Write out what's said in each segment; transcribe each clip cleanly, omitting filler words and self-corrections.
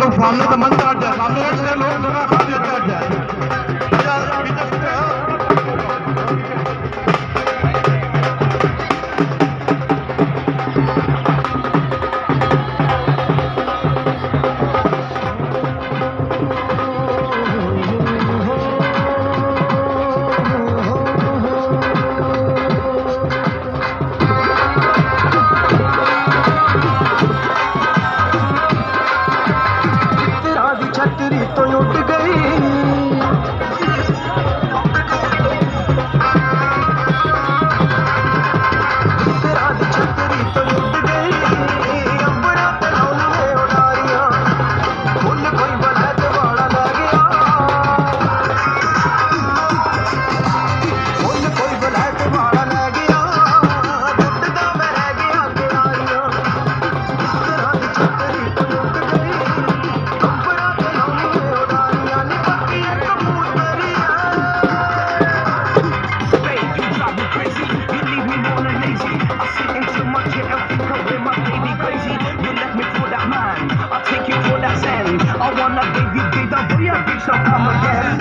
लोग सामने तो मंच हट जाए, सामने हट जाए, लोग जगह खाली हट जाए। छतरी तो उठ गई, तेरा दी छतरी तो उठ गई, अंबरा ते लौंगे उडारियां, फुल कोई बलैत वाला लै गया, फुल कोई बलैत वाला लै गया, टुटदा मैं रह गया किनारियां, तेरा दी छतरी तो उठ गई, अंबरा I wanna baby, baby, boy, I bitch, so come again.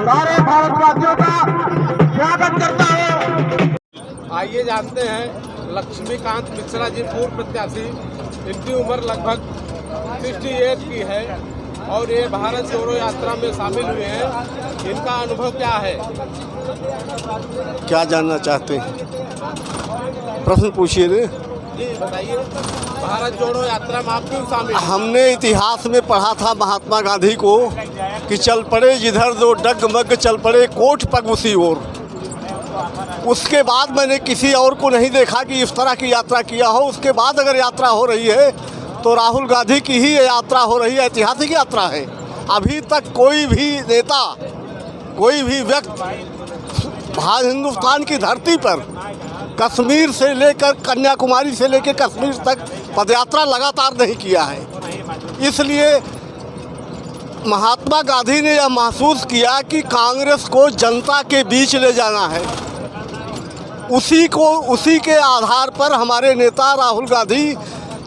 सारे भारतवासियों का स्वागत करता हूँ। आइए जानते हैं लक्ष्मीकांत मिश्रा जी, पूर्व प्रत्याशी। इनकी उम्र लगभग 68 की है और ये भारत जोड़ो यात्रा में शामिल हुए हैं। इनका अनुभव क्या है? क्या जानना चाहते हैं? प्रश्न पूछिए रे। जी बताइए, भारत जोड़ो यात्रा में आप क्यों शामिल? हमने इतिहास में पढ़ा था महात्मा गांधी को कि चल पड़े जिधर दो डगमग चल पड़े कोठ पग उसी ओर। उसके बाद मैंने किसी और को नहीं देखा कि इस तरह की यात्रा किया हो। उसके बाद अगर यात्रा हो रही है तो राहुल गांधी की ही ये यात्रा हो रही है, ऐतिहासिक यात्रा है। अभी तक कोई भी नेता, कोई भी व्यक्ति हिंदुस्तान की धरती पर कश्मीर से लेकर कन्याकुमारी से लेकर कश्मीर तक पदयात्रा लगातार नहीं किया है। इसलिए महात्मा गांधी ने यह महसूस किया कि कांग्रेस को जनता के बीच ले जाना है। उसी के आधार पर हमारे नेता राहुल गांधी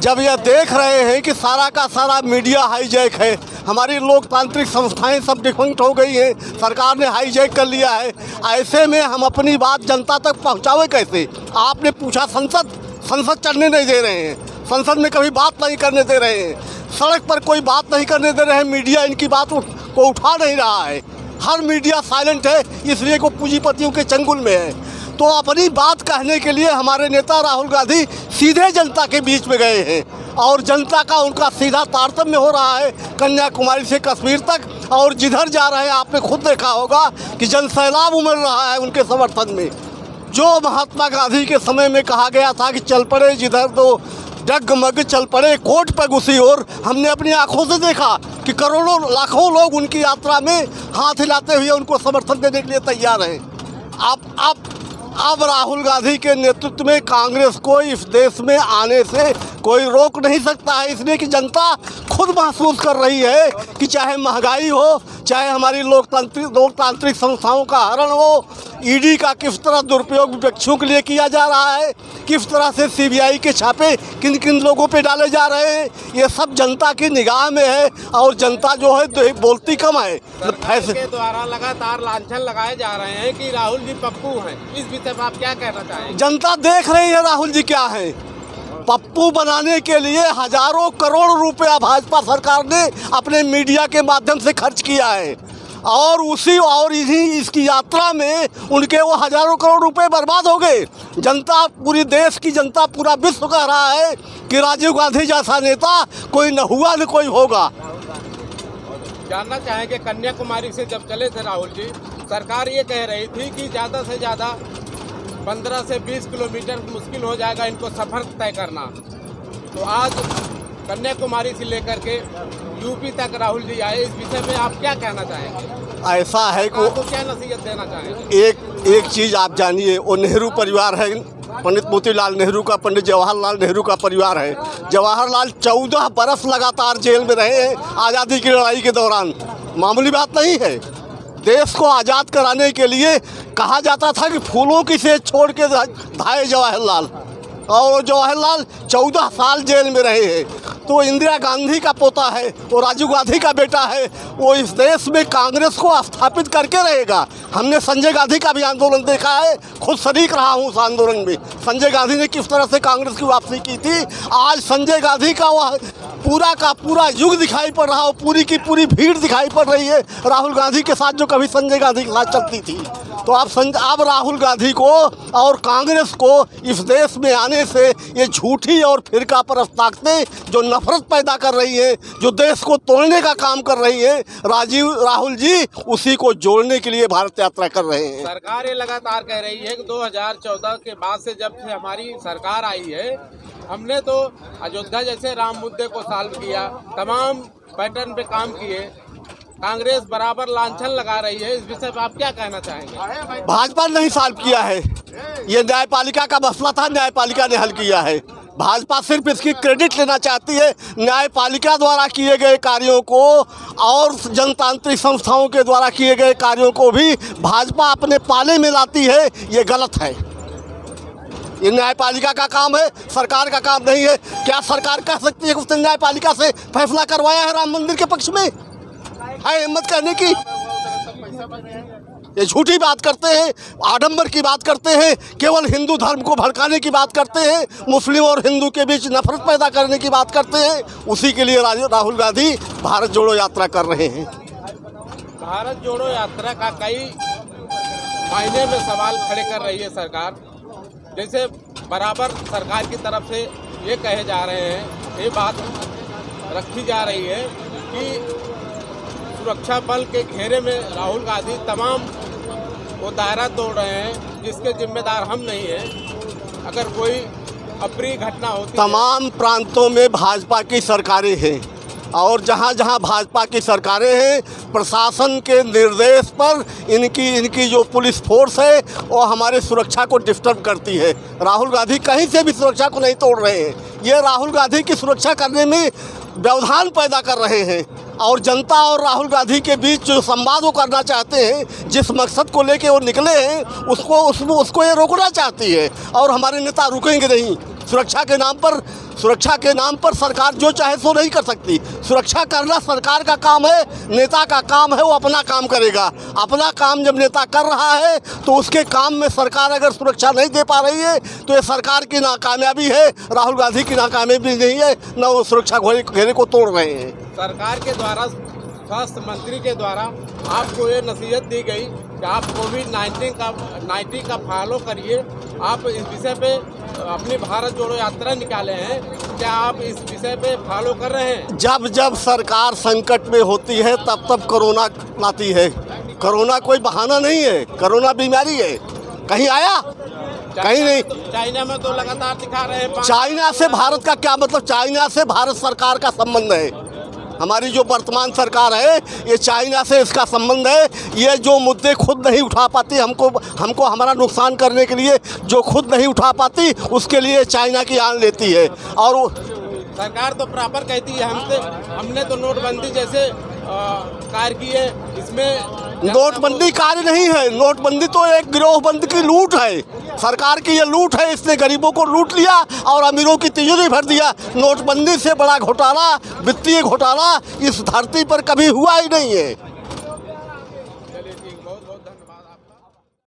जब यह देख रहे हैं कि सारा का सारा मीडिया हाईजैक है, हमारी लोकतांत्रिक संस्थाएं सब डिफंक्ट हो गई हैं, सरकार ने हाईजैक कर लिया है। ऐसे में हम अपनी बात जनता तक पहुंचावे कैसे? आपने पूछा संसद चलने नहीं दे रहे हैं, संसद में कभी बात नहीं करने दे रहे हैं, सड़क पर कोई बात नहीं करने दे रहे हैं, मीडिया इनकी बात को उठा नहीं रहा है, हर मीडिया साइलेंट है, इसलिए को पूंजीपतियों के चंगुल में है। तो अपनी बात कहने के लिए हमारे नेता राहुल गांधी सीधे जनता के बीच में गए हैं और जनता का उनका सीधा तारतम्य हो रहा है कन्याकुमारी से कश्मीर तक। और जिधर जा रहे हैं आपने खुद देखा होगा कि जनसैलाब उमड़ रहा है उनके समर्थन में। जो महात्मा गांधी के समय में कहा गया था कि चल पड़े जिधर तो डगमग चल पड़े कोट पर घुसी ओर, हमने अपनी आंखों से देखा कि करोड़ों लाखों लोग उनकी यात्रा में हाथ हिलाते हुए उनको समर्थन देने के लिए तैयार हैं। अब राहुल गांधी के नेतृत्व में कांग्रेस को इस देश में आने से कोई रोक नहीं सकता है, इसलिए कि जनता खुद महसूस कर रही है कि चाहे महंगाई हो, चाहे हमारी लोकतांत्रिक संस्थाओं का हरण हो, ईडी का किस तरह दुरुपयोग विपक्षियों के लिए किया जा रहा है, किस तरह से सीबीआई के छापे किन किन लोगों पे डाले जा रहे हैं, ये सब जनता की निगाह में है। और जनता जो है तो बोलती कम है। सरकार के द्वारा लगातार लांछन लगाए जा रहे हैं कि राहुल जी पप्पू हैं, इस विषय पर आप क्या कहना चाहेंगे? जनता देख रही है राहुल जी क्या है। पप्पू बनाने के लिए हजारों करोड़ रुपया भाजपा सरकार ने अपने मीडिया के माध्यम से खर्च किया है और इसकी यात्रा में उनके वो हजारों करोड़ रुपए बर्बाद हो गए। जनता, पूरी देश की जनता, पूरा विश्व कह रहा है कि राजीव गांधी जैसा नेता कोई न हुआ न कोई होगा। जानना चाहेंगे, कन्याकुमारी से जब चले थे राहुल जी, सरकार ये कह रही थी कि ज़्यादा से ज़्यादा 15 से 20 किलोमीटर मुश्किल हो जाएगा इनको सफ़र तय करना। तो आज कन्याकुमारी से लेकर के यूपी तक राहुल जी आए, इस विषय में आप क्या कहना चाहेंगे? ऐसा है तो क्या नसीहत देना चाहेंगे? एक चीज़ आप जानिए, वो नेहरू परिवार है, पंडित मोतीलाल नेहरू का, पंडित जवाहरलाल नेहरू का परिवार है। जवाहरलाल 14 बरस लगातार जेल में रहे हैं आज़ादी की लड़ाई के दौरान, मामूली बात नहीं है। देश को आज़ाद कराने के लिए कहा जाता था कि फूलों की सेज छोड़ के धाये जवाहरलाल, और जवाहरलाल 14 साल जेल में रहे हैं। तो इंदिरा गांधी का पोता है, वो राजीव गांधी का बेटा है, वो इस देश में कांग्रेस को स्थापित करके रहेगा। हमने संजय गांधी का भी आंदोलन देखा है, खुद शरीक रहा हूँ उस आंदोलन में। संजय गांधी ने किस तरह से कांग्रेस की वापसी की थी। आज संजय गांधी का वह पूरा का पूरा युग दिखाई पड़ रहा है, पूरी की पूरी भीड़ दिखाई पड़ रही है राहुल गांधी के साथ, जो कभी संजय गांधी के साथ चलती थी। तो अब राहुल गांधी को और कांग्रेस को इस देश में आने से ये झूठी और फिरका परस्त ताकतें जो नफरत पैदा कर रही है, जो देश को तोड़ने का काम कर रही है, राहुल जी उसी को जोड़ने के लिए भारत यात्रा कर रहे हैं। सरकार ये लगातार कह रही है कि 2014 के बाद से जब से हमारी सरकार आई है, हमने तो अयोध्या जैसे राम मुद्दे को सॉल्व किया, तमाम पैटर्न पे काम किए। कांग्रेस बराबर लांछन लगा रही है, इस विषय पर आप क्या कहना चाहेंगे? भाजपा ने नहीं सॉल्व किया है, ये न्यायपालिका का मसला था, न्यायपालिका ने हल किया है। भाजपा सिर्फ इसकी क्रेडिट लेना चाहती है। न्यायपालिका द्वारा किए गए कार्यों को और जनतांत्रिक संस्थाओं के द्वारा किए गए कार्यों को भी भाजपा अपने पाले में लाती है, ये गलत है। ये न्यायपालिका का काम है, सरकार का काम नहीं है। क्या सरकार कह सकती है कि उसने न्यायपालिका से फैसला करवाया है राम मंदिर के पक्ष में? है हिम्मत कहने की? ये झूठी बात करते हैं, आडंबर की बात करते हैं, केवल हिंदू धर्म को भड़काने की बात करते हैं, मुस्लिम और हिंदू के बीच नफरत पैदा करने की बात करते हैं। उसी के लिए राहुल गांधी भारत जोड़ो यात्रा कर रहे हैं। भारत जोड़ो यात्रा का कई मायने में सवाल खड़े कर रही है सरकार। जैसे बराबर सरकार की तरफ से ये कहे जा रहे हैं, ये बात रखी जा रही है कि सुरक्षा बल के घेरे में राहुल गांधी तमाम वो दायरा तोड़ रहे हैं जिसके जिम्मेदार हम नहीं हैं। अगर कोई अप्रिय घटना होती तमाम प्रांतों में भाजपा की सरकारें हैं और जहाँ जहाँ भाजपा की सरकारें हैं, प्रशासन के निर्देश पर इनकी जो पुलिस फोर्स है वो हमारे सुरक्षा को डिस्टर्ब करती है। राहुल गांधी कहीं से भी सुरक्षा को नहीं तोड़ रहे हैं, ये राहुल गांधी की सुरक्षा करने में व्यवधान पैदा कर रहे हैं। और जनता और राहुल गांधी के बीच जो संवाद वो करना चाहते हैं, जिस मकसद को लेके वो निकले हैं, उसको ये रोकना चाहती है और हमारे नेता रुकेंगे नहीं। सुरक्षा के नाम पर सरकार जो चाहे सो नहीं कर सकती। सुरक्षा करना सरकार का काम है, नेता का काम है, वो अपना काम करेगा। अपना काम जब नेता कर रहा है तो उसके काम में सरकार अगर सुरक्षा नहीं दे पा रही है तो ये सरकार की नाकामयाबी है, राहुल गांधी की नाकामयाबी नहीं है, न वो सुरक्षा घेरे को तोड़ रहे हैं। सरकार के द्वारा, स्वास्थ्य मंत्री के द्वारा आपको ये नसीहत दी गई कि आप कोविड-19 का फॉलो करिए। आप इस विषय पे अपनी भारत जोड़ो यात्रा निकाले हैं, क्या आप इस विषय पे फॉलो कर रहे हैं? जब जब सरकार संकट में होती है तब तब कोरोना आती है। कोरोना कोई बहाना नहीं है, कोरोना बीमारी है। कहीं आया? कहीं नहीं। चाइना में तो लगातार दिखा रहे हैं। चाइना से भारत का क्या मतलब? चाइना से भारत सरकार का संबंध है। हमारी जो वर्तमान सरकार है ये चाइना से इसका संबंध है। ये जो मुद्दे खुद नहीं उठा पाती, हमको हमारा नुकसान करने के लिए जो खुद नहीं उठा पाती, उसके लिए चाइना की आन लेती है। और सरकार तो प्रॉपर कहती है हमने तो नोटबंदी जैसे कार्य की है। इसमें नोटबंदी कार्य नहीं है, नोटबंदी तो एक गिरोहबंद की लूट है। सरकार की ये लूट है, इसने गरीबों को लूट लिया और अमीरों की तिजोरी भर दिया। नोटबंदी से बड़ा घोटाला, वित्तीय घोटाला इस धरती पर कभी हुआ ही नहीं है।